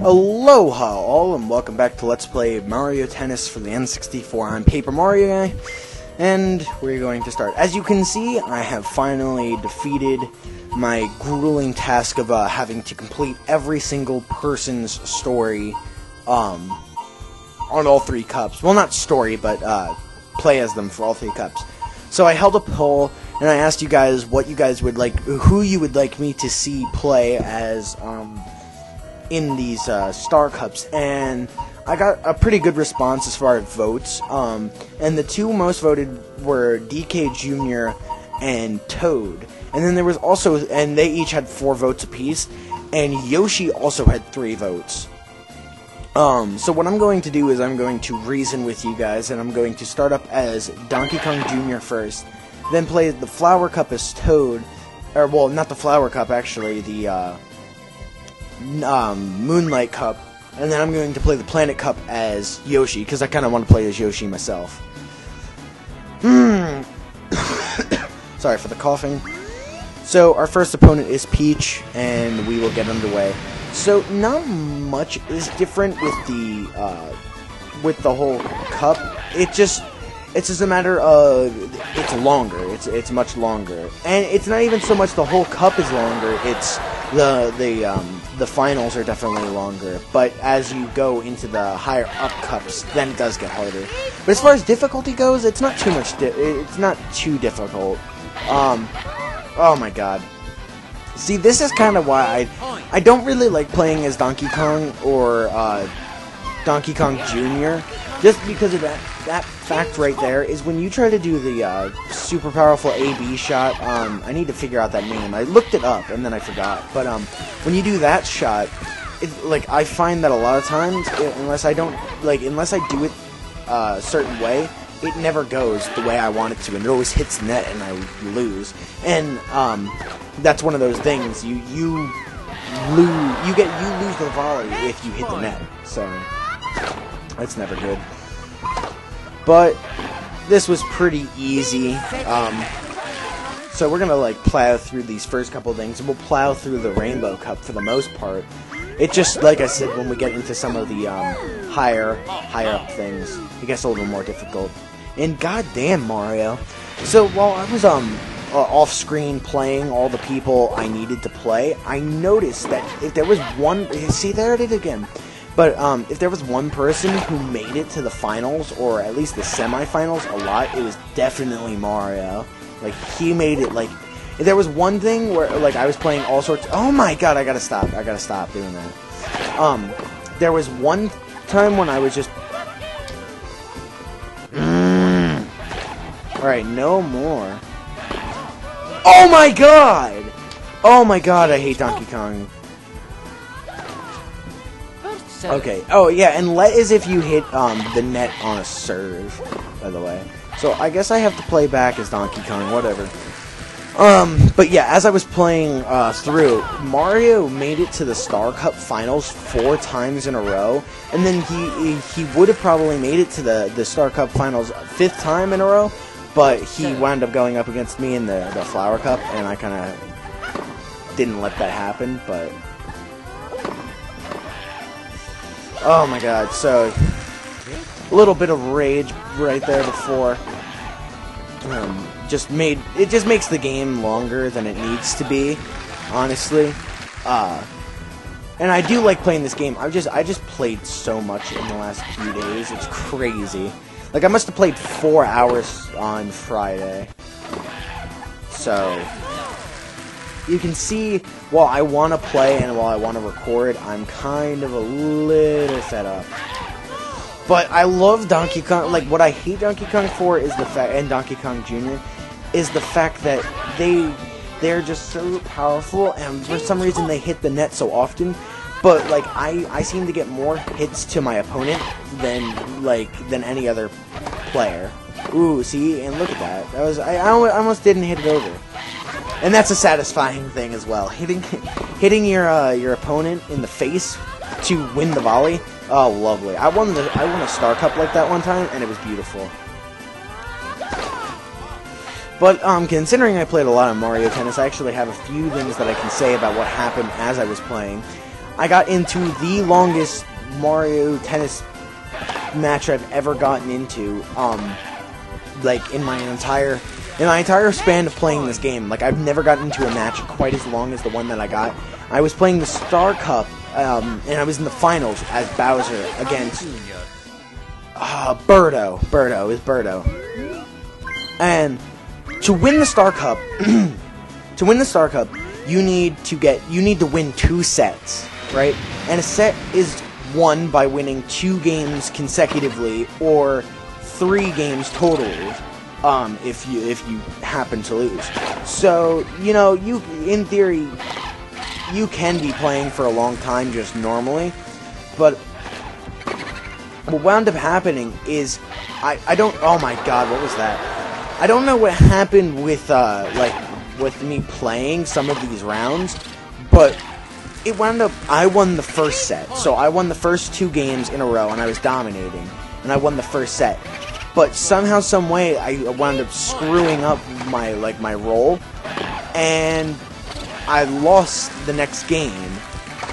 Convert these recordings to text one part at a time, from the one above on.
Aloha all, and welcome back to Let's Play Mario Tennis for the N64. I'm Paper Mario Guy, and we're going to start. As you can see, I have finally defeated my grueling task of having to complete every single person's story on all three cups. Well, not story, but play as them for all three cups. So I held a poll, and I asked you guys what you guys would like, who you would like me to see play as in these Star Cups, and I got a pretty good response as far as votes, and the two most voted were DK Jr. and Toad, and then there was also, and they each had 4 votes apiece, and Yoshi also had 3 votes. So what I'm going to do is I'm going to reason with you guys, and I'm going to start up as Donkey Kong Jr. first, then play the Flower Cup as Toad, or, well, not the Flower Cup, actually, the, Moonlight Cup, and then I'm going to play the Planet Cup as Yoshi, because I kind of want to play as Yoshi myself. Sorry for the coughing. So, our first opponent is Peach, and we will get underway. So, not much is different with the whole cup. It's just a matter of, it's longer, it's much longer. And it's not even so much the whole cup is longer, it's the finals are definitely longer, but as you go into the higher up cups, then it does get harder. But as far as difficulty goes, it's not too much. It's not too difficult. Oh my god. See, this is kind of why I don't really like playing as Donkey Kong or Donkey Kong Jr. Just because of that fact right there is when you try to do the super powerful AB shot, I need to figure out that name. I looked it up and then I forgot. But when you do that shot, I find that a lot of times, unless I do it a certain way, it never goes the way I want it to, and it always hits net and I lose. And that's one of those things. You lose the volley if you hit the net. So that's never good. But this was pretty easy. So we're gonna plow through these first couple things, and we'll plow through the Rainbow Cup for the most part. It just, like I said, when we get into some of the higher up things, it gets a little more difficult. And goddamn, Mario. So while I was off screen playing all the people I needed to play, I noticed that if there was one, see, there it is again. But if there was one person who made it to the finals, or at least the semifinals a lot, it was definitely Mario. He made it, if there was one thing where, I was playing all sorts, oh my god, I gotta stop doing that. There was one time when I was just, alright, no more. Oh my god! Oh my god, I hate Donkey Kong. Okay. Oh yeah, and let as if you hit the net on a serve, by the way. So I guess I have to play back as Donkey Kong, whatever. But yeah, as I was playing through, Mario made it to the Star Cup finals 4 times in a row, and then he would have probably made it to the Star Cup finals 5th time in a row, but he wound up going up against me in the Flower Cup, and I kind of didn't let that happen, but oh my god, so a little bit of rage right there before. It just makes the game longer than it needs to be, honestly. And I do like playing this game. I just played so much in the last few days. It's crazy. I must have played 4 hours on Friday. So you can see, while I want to play and while I want to record, I'm kind of a little fed up. But I love Donkey Kong. What I hate Donkey Kong for is the fact, and Donkey Kong Jr., is the fact that they're just so powerful, and for some reason they hit the net so often. But I seem to get more hits to my opponent than any other player. Ooh, see, and look at that. That was I almost didn't hit it over. And that's a satisfying thing as well. Hitting your opponent in the face to win the volley. Oh, lovely. I won a Star Cup like that one time, and it was beautiful. But considering I played a lot of Mario Tennis, I actually have a few things that I can say about what happened as I was playing. I got into the longest Mario Tennis match I've ever gotten into, like, in my entire span of playing this game. Like, I've never gotten into a match quite as long as the one that I got. I was playing the Star Cup, and I was in the finals as Bowser against Birdo. Birdo is Birdo. And to win the Star Cup, you need to win 2 sets, right? And a set is won by winning 2 games consecutively or 3 games totally. If you happen to lose. So, you know, in theory, you can be playing for a long time just normally, but what wound up happening is, I don't, oh my god, what was that? I don't know what happened with, with me playing some of these rounds, but it wound up, I won the first set, so I won the first 2 games in a row, and I was dominating, and I won the first set. But somehow, some way, I wound up screwing up my roll, and I lost the next game,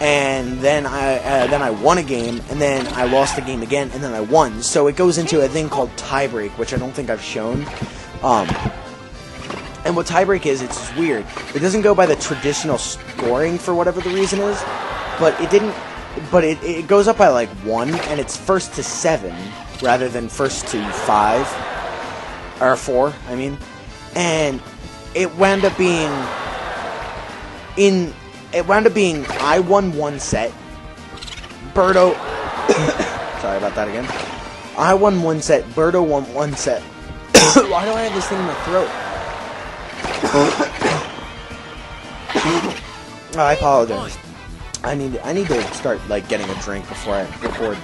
and then I won a game, and then I lost the game again, and then I won. So it goes into a thing called tiebreak, which I don't think I've shown. And what tiebreak is, it's just weird. It doesn't go by the traditional scoring for whatever the reason is, but it goes up by like 1, and it's first to 7 rather than first to 5 or 4. I mean, and it wound up being I won 1 set. Birdo, sorry about that again. I won 1 set. Birdo won 1 set. Why do I have this thing in my throat? Oh, I apologize. I need to start like getting a drink before I record.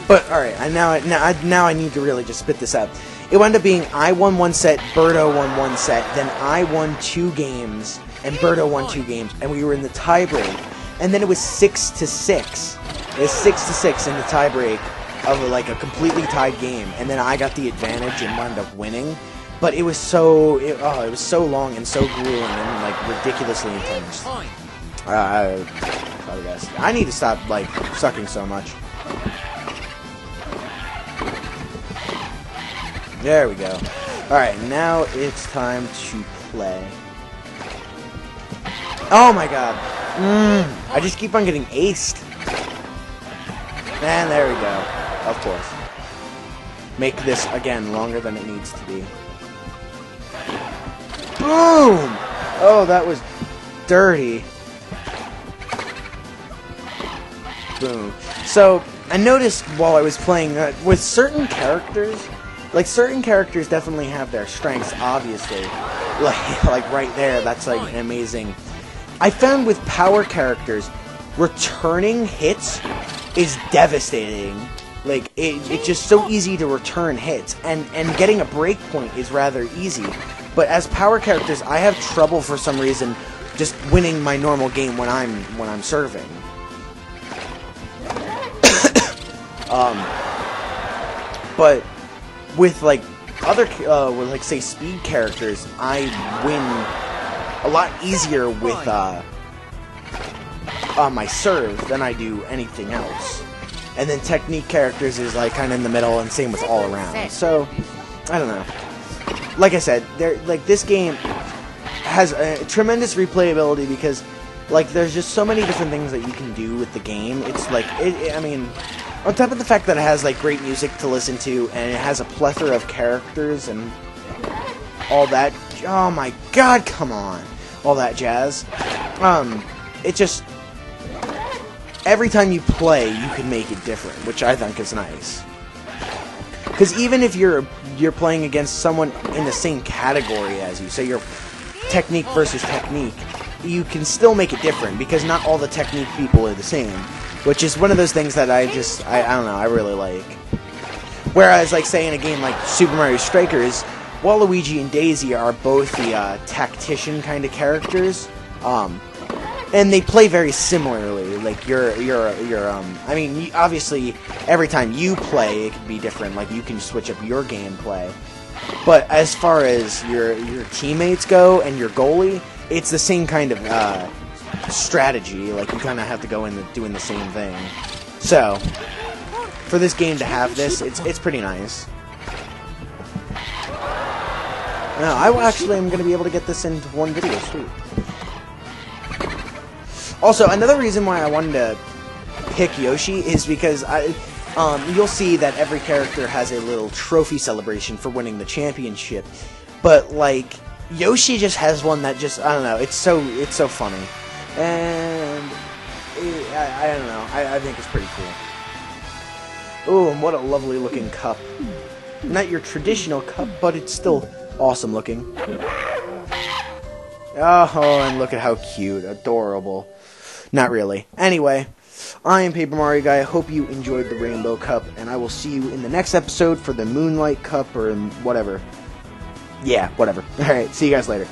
But alright, now I need to really just spit this out. It wound up being I won 1 set, Birdo won 1 set, then I won 2 games, and Birdo won 2 games, and we were in the tiebreak. And then it was 6-6. It was 6-6 in the tiebreak of like a completely tied game, and then I got the advantage and wound up winning. But it was so it was so long and so grueling and like ridiculously intense. Sorry guys, I need to stop like sucking so much. There we go. Alright, now it's time to play. Oh my god. I just keep on getting aced. And there we go. Of course. Make this, again, longer than it needs to be. Boom! Oh, that was dirty. Boom. So, I noticed while I was playing, with certain characters, like, certain characters definitely have their strengths, obviously. Like right there, that's, like, amazing. I found with power characters, returning hits is devastating. Like, it's just so easy to return hits, and getting a break point is rather easy. But as power characters, I have trouble for some reason just winning my normal game when I'm serving. But with like other with like say speed characters, I win a lot easier with my serve than I do anything else. And then technique characters is like kind of in the middle, and same with all around. So I don't know. Like I said, this game has a tremendous replayability because like there's just so many different things that you can do with the game. It's like I mean, on top of the fact that it has like great music to listen to, and it has a plethora of characters and all that. Oh my god, come on, all that jazz. It just every time you play, you can make it different, which I think is nice. Because even if you're playing against someone in the same category as you, say you're technique versus technique, you can still make it different because not all the technique people are the same. Which is one of those things that I don't know, I really like. Whereas, like, say in a game like Super Mario Strikers, Waluigi and Daisy are both the tactician kind of characters, and they play very similarly. Like I mean, obviously every time you play, it can be different. Like you can switch up your gameplay, but as far as your teammates go and your goalie, it's the same kind of strategy. Like, you kind of have to go in doing the same thing. So, for this game to have this, it's pretty nice. Now, I actually am going to be able to get this into one video. Sweet. Also, another reason why I wanted to pick Yoshi is because you'll see that every character has a little trophy celebration for winning the championship, but like Yoshi just has one that just, I don't know, it's so funny, and I don't know, I think it's pretty cool. Oh, and what a lovely looking cup. Not your traditional cup, but it's still awesome looking. Oh, and look at how cute, adorable. Not really. Anyway, I am Paper Mario Guy. I hope you enjoyed the Rainbow Cup, and I will see you in the next episode for the Moonlight Cup, or whatever. Yeah, whatever. Alright, see you guys later.